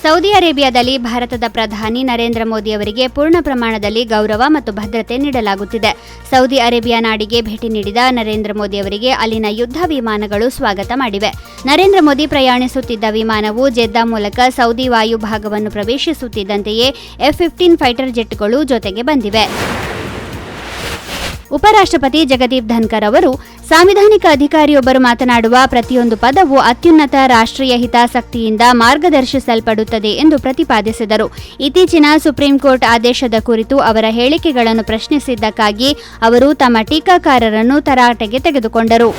Saudi ಅರೇಬಿಯಾದಲ್ಲಿ ಭಾರತದ ಪ್ರಧಾನಿ ನರೇಂದ್ರ ಮೋದಿ ಅವರಿಗೆ ಪೂರ್ಣ ಪ್ರಮಾಣದಲ್ಲಿ ಗೌರವ ಮತ್ತು ಭದ್ರತೆ ನೀಡಲಾಗುತ್ತಿದೆ. ಸೌದಿ ಅರೇಬಿಯಾ ನಾಡಿಗೆ ಭೇಟಿ ನೀಡಿದ ನರೇಂದ್ರ ಮೋದಿ ಅವರಿಗೆ ಅಲ್ಲಿನ ಯುದ್ಧ ವಿಮಾನಗಳು ಸ್ವಾಗತ ಮಾಡಿವೆ. ನರೇಂದ್ರ ಮೋದಿ ಪ್ರಯಾಣಿಸುತ್ತಿದ್ದ ವಿಮಾನವು ಜೆದ್ದಾ ಮೂಲಕ ಸೌದಿ ವಾಯು ಭಾಗವನ್ನು ಪ್ರವೇಶಿಸುತ್ತಿದ್ದಂತೆಯೇ F-15 ಫೈಟರ್ ಜೆಟ್ಗಳು ಜೊತೆಗೆ ಬಂದಿವೆ. ಉಪರಾಷ್ಟ್ರಪತಿ ಜಗದೀಪ್ ಧನ್ಕರ್ ಅವರು ಸಾಂವಿಧಾನಿಕ ಅಧಿಕಾರಿಯೊಬ್ಬರು ಮಾತನಾಡುವ ಪ್ರತಿಯೊಂದು ಪದವು ಅತ್ಯುನ್ನತ ರಾಷ್ಟ್ರೀಯ ಹಿತಾಸಕ್ತಿಯಿಂದ ಮಾರ್ಗದರ್ಶಿಸಲ್ಪಡುತ್ತದೆ ಎಂದು ಪ್ರತಿಪಾದಿಸಿದರು. ಇತ್ತೀಚಿನ ಸುಪ್ರೀಂ ಕೋರ್ಟ್ ಆದೇಶದ ಕುರಿತು ಅವರ ಹೇಳಿಕೆಗಳನ್ನು ಪ್ರಶ್ನಿಸಿದ್ದಕ್ಕಾಗಿ ಅವರು ತಮ್ಮ ಟೀಕಾಕಾರರನ್ನು ತರಾಟೆಗೆ ತೆಗೆದುಕೊಂಡರು.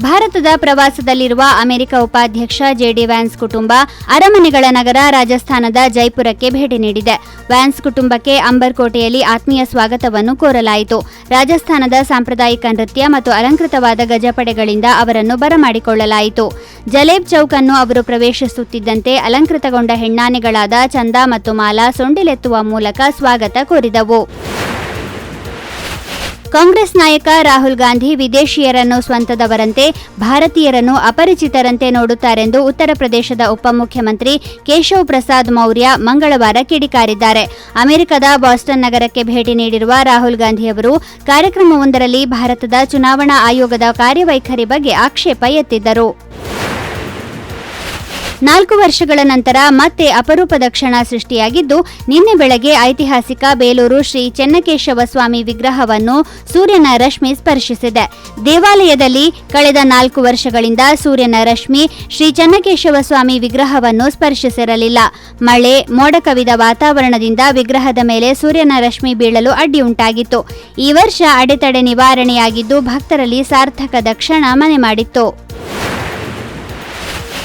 ಭಾರತದ ಪ್ರವಾಸದಲ್ಲಿರುವ ಅಮೆರಿಕ ಉಪಾಧ್ಯಕ್ಷ JD ವ್ಯಾನ್ಸ್ ಕುಟುಂಬ ಅರಮನೆಗಳ ನಗರ ರಾಜಸ್ಥಾನದ ಜೈಪುರಕ್ಕೆ ಭೇಟಿ ನೀಡಿದೆ. ವ್ಯಾನ್ಸ್ ಕುಟುಂಬಕ್ಕೆ ಅಂಬರ್ ಕೋಟೆಯಲ್ಲಿ ಆತ್ಮೀಯ ಸ್ವಾಗತವನ್ನು ಕೋರಲಾಯಿತು. ರಾಜಸ್ಥಾನದ ಸಾಂಪ್ರದಾಯಿಕ ನೃತ್ಯ ಮತ್ತು ಅಲಂಕೃತವಾದ ಗಜಪಡೆಗಳಿಂದ ಅವರನ್ನು ಬರಮಾಡಿಕೊಳ್ಳಲಾಯಿತು. ಜಲೇಬ್ ಚೌಕ್ ಅನ್ನು ಅವರು ಪ್ರವೇಶಿಸುತ್ತಿದ್ದಂತೆ ಅಲಂಕೃತಗೊಂಡ ಹೆಣ್ಣಾನೆಗಳಾದ ಚಂದಾ ಮತ್ತು ಮಾಲಾ ಸೊಂಡಿಲೆತ್ತುವ ಮೂಲಕ ಸ್ವಾಗತ ಕೋರಿದವು. ಕಾಂಗ್ರೆಸ್ ನಾಯಕ ರಾಹುಲ್ ಗಾಂಧಿ ವಿದೇಶಿಯರನ್ನು ಸ್ವಂತದವರಂತೆ, ಭಾರತೀಯರನ್ನು ಅಪರಿಚಿತರಂತೆ ನೋಡುತ್ತಾರೆಂದು ಉತ್ತರ ಪ್ರದೇಶದ ಉಪಮುಖ್ಯಮಂತ್ರಿ ಕೇಶವ್ ಪ್ರಸಾದ್ ಮೌರ್ಯ ಮಂಗಳವಾರ ಕಿಡಿಕಾರಿದ್ದಾರೆ. ಅಮೆರಿಕದ ಬಾಸ್ಟನ್ ನಗರಕ್ಕೆ ಭೇಟಿ ನೀಡಿರುವ ರಾಹುಲ್ ಗಾಂಧಿ ಅವರು ಕಾರ್ಯಕ್ರಮವೊಂದರಲ್ಲಿ ಭಾರತದ ಚುನಾವಣಾ ಆಯೋಗದ ಕಾರ್ಯವೈಖರಿ ಬಗ್ಗೆ ಆಕ್ಷೇಪ ಎತ್ತಿದ್ದರು. 4 ವರ್ಷಗಳ ನಂತರ ಮತ್ತೆ ಅಪರೂಪದ ಕ್ಷಣ ಸೃಷ್ಟಿಯಾಗಿದ್ದು, ನಿನ್ನೆ ಬೆಳಗ್ಗೆ ಐತಿಹಾಸಿಕ ಬೇಲೂರು ಶ್ರೀ ಚೆನ್ನಕೇಶವ ಸ್ವಾಮಿ ವಿಗ್ರಹವನ್ನು ಸೂರ್ಯನ ರಶ್ಮಿ ಸ್ಪರ್ಶಿಸಿದೆ. ದೇವಾಲಯದಲ್ಲಿ ಕಳೆದ 4 ವರ್ಷಗಳಿಂದ ಸೂರ್ಯನ ರಶ್ಮಿ ಶ್ರೀ ಚೆನ್ನಕೇಶವ ಸ್ವಾಮಿ ವಿಗ್ರಹವನ್ನು ಸ್ಪರ್ಶಿಸಿರಲಿಲ್ಲ. ಮಳೆ, ಮೋಡ ಕವಿದ ವಾತಾವರಣದಿಂದ ವಿಗ್ರಹದ ಮೇಲೆ ಸೂರ್ಯನ ರಶ್ಮಿ ಬೀಳಲು ಅಡ್ಡಿಯುಂಟಾಗಿತ್ತು. ಈ ವರ್ಷ ಅಡೆತಡೆ ನಿವಾರಣೆಯಾಗಿದ್ದು ಭಕ್ತರಲ್ಲಿ ಸಾರ್ಥಕದ ಕ್ಷಣ ಮನೆ ಮಾಡಿತ್ತು.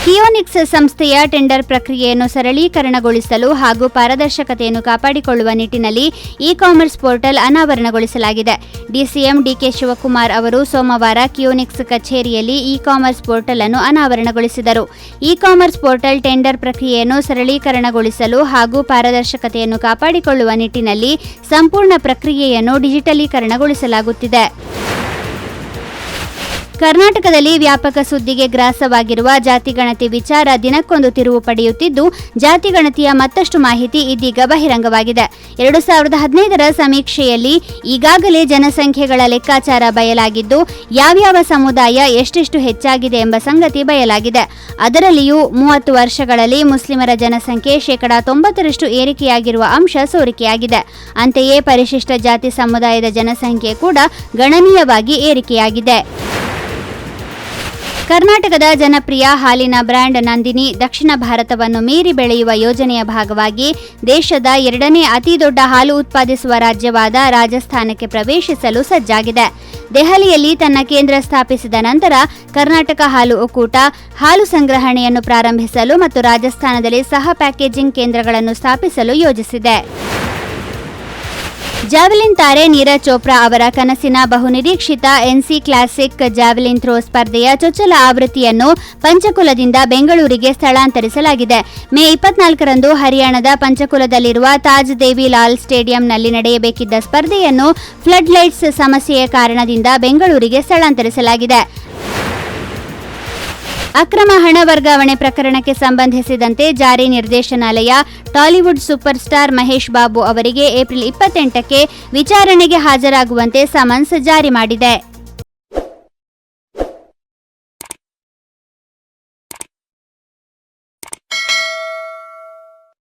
ಕಿಯೋನಿಕ್ಸ್ ಸಂಸ್ಥೆಯ ಟೆಂಡರ್ ಪ್ರಕ್ರಿಯೆಯನ್ನು ಸರಳೀಕರಣಗೊಳಿಸಲು ಹಾಗೂ ಪಾರದರ್ಶಕತೆಯನ್ನು ಕಾಪಾಡಿಕೊಳ್ಳುವ ನಿಟ್ಟಿನಲ್ಲಿ ಇ-ಕಾಮರ್ಸ್ ಪೋರ್ಟಲ್ ಅನಾವರಣಗೊಳಿಸಲಾಗಿದೆ. ಡಿಸಿಎಂ ಡಿಕೆ ಶಿವಕುಮಾರ್ ಅವರು ಸೋಮವಾರ ಕಿಯೋನಿಕ್ಸ್ ಕಚೇರಿಯಲ್ಲಿ ಇ-ಕಾಮರ್ಸ್ ಪೋರ್ಟಲ್ ಅನ್ನು ಅನಾವರಣಗೊಳಿಸಿದರು. ಇ-ಕಾಮರ್ಸ್ ಪೋರ್ಟಲ್ ಟೆಂಡರ್ ಪ್ರಕ್ರಿಯೆಯನ್ನು ಸರಳೀಕರಣಗೊಳಿಸಲು ಹಾಗೂ ಪಾರದರ್ಶಕತೆಯನ್ನು ಕಾಪಾಡಿಕೊಳ್ಳುವ ನಿಟ್ಟಿನಲ್ಲಿ ಸಂಪೂರ್ಣ ಪ್ರಕ್ರಿಯೆಯನ್ನು ಡಿಜಿಟಲೀಕರಣಗೊಳಿಸಲಾಗುತ್ತಿದೆ. ಕರ್ನಾಟಕದಲ್ಲಿ ವ್ಯಾಪಕ ಸುದ್ದಿಗೆ ಗ್ರಾಸವಾಗಿರುವ ಜಾತಿಗಣತಿ ವಿಚಾರ ದಿನಕ್ಕೊಂದು ತಿರುವು ಪಡೆಯುತ್ತಿದ್ದು, ಜಾತಿಗಣತಿಯ ಮತ್ತಷ್ಟು ಮಾಹಿತಿ ಇದೀಗ ಬಹಿರಂಗವಾಗಿದೆ. 2015ರ ಸಮೀಕ್ಷೆಯಲ್ಲಿ ಈಗಾಗಲೇ ಜನಸಂಖ್ಯೆಗಳ ಲೆಕ್ಕಾಚಾರ ಬಯಲಾಗಿದ್ದು, ಯಾವ್ಯಾವ ಸಮುದಾಯ ಎಷ್ಟೆಷ್ಟು ಹೆಚ್ಚಾಗಿದೆ ಎಂಬ ಸಂಗತಿ ಬಯಲಾಗಿದೆ. ಅದರಲ್ಲಿಯೂ 30 ವರ್ಷಗಳಲ್ಲಿ ಮುಸ್ಲಿಮರ ಜನಸಂಖ್ಯೆ 90% ಏರಿಕೆಯಾಗಿರುವ ಅಂಶ ಸೋರಿಕೆಯಾಗಿದೆ. ಅಂತೆಯೇ ಪರಿಶಿಷ್ಟ ಜಾತಿ ಸಮುದಾಯದ ಜನಸಂಖ್ಯೆ ಕೂಡ ಗಣನೀಯವಾಗಿ ಏರಿಕೆಯಾಗಿದೆ. ಕರ್ನಾಟಕದ ಜನಪ್ರಿಯ ಹಾಲಿನ ಬ್ರ್ಯಾಂಡ್ ನಂದಿನಿ ದಕ್ಷಿಣ ಭಾರತವನ್ನು ಮೀರಿ ಬೆಳೆಯುವ ಯೋಜನೆಯ ಭಾಗವಾಗಿ ದೇಶದ 2ನೇ ಅತಿದೊಡ್ಡ ಹಾಲು ಉತ್ಪಾದಿಸುವ ರಾಜ್ಯವಾದ ರಾಜಸ್ಥಾನಕ್ಕೆ ಪ್ರವೇಶಿಸಲು ಸಜ್ಜಾಗಿದೆ. ದೆಹಲಿಯಲ್ಲಿ ತನ್ನ ಕೇಂದ್ರ ಸ್ಥಾಪಿಸಿದ ನಂತರ ಕರ್ನಾಟಕ ಹಾಲು ಒಕ್ಕೂಟ ಹಾಲು ಸಂಗ್ರಹಣೆಯನ್ನು ಪ್ರಾರಂಭಿಸಲು ಮತ್ತು ರಾಜಸ್ಥಾನದಲ್ಲಿ ಸಹ ಪ್ಯಾಕೇಜಿಂಗ್ ಕೇಂದ್ರಗಳನ್ನು ಸ್ಥಾಪಿಸಲು ಯೋಜಿಸಿದೆ. ಜಾವೆಲಿನ್ ತಾರೆ ನೀರಜ್ ಚೋಪ್ರಾ ಅವರ ಕನಸಿನ ಬಹುನಿರೀಕ್ಷಿತ NC ಕ್ಲಾಸಿಕ್ ಜಾವೆಲಿನ್ ಥ್ರೋ ಸ್ಪರ್ಧೆಯ ಚೊಚ್ಚಲ ಆವೃತ್ತಿಯನ್ನು ಪಂಚಕುಲದಿಂದ ಬೆಂಗಳೂರಿಗೆ ಸ್ಥಳಾಂತರಿಸಲಾಗಿದೆ. ಮೇ 24ರಂದು ಹರಿಯಾಣದ ಪಂಚಕುಲದಲ್ಲಿರುವ ತಾಜ್ ದೇವಿ ಲಾಲ್ ಸ್ಟೇಡಿಯಂನಲ್ಲಿ ನಡೆಯಬೇಕಿದ್ದ ಸ್ಪರ್ಧೆಯನ್ನು ಫ್ಲಡ್ ಲೈಟ್ಸ್ ಸಮಸ್ಯೆಯ ಕಾರಣದಿಂದ ಬೆಂಗಳೂರಿಗೆ ಸ್ಥಳಾಂತರಿಸಲಾಗಿದೆ. ಅಕ್ರಮ ಹಣ ವರ್ಗಾವಣೆ ಪ್ರಕರಣಕ್ಕೆ ಸಂಬಂಧಿಸಿದಂತೆ ಜಾರಿ ನಿರ್ದೇಶನಾಲಯ Tollywood super star Mahesh Babu ಅವರಿಗೆ ಏಪ್ರಿಲ್ 28ಕ್ಕೆ ವಿಚಾರಣೆಗೆ ಹಾಜರಾಗುವಂತೆ ಸಮನ್ಸ್ ಜಾರಿ ಮಾಡಿದೆ.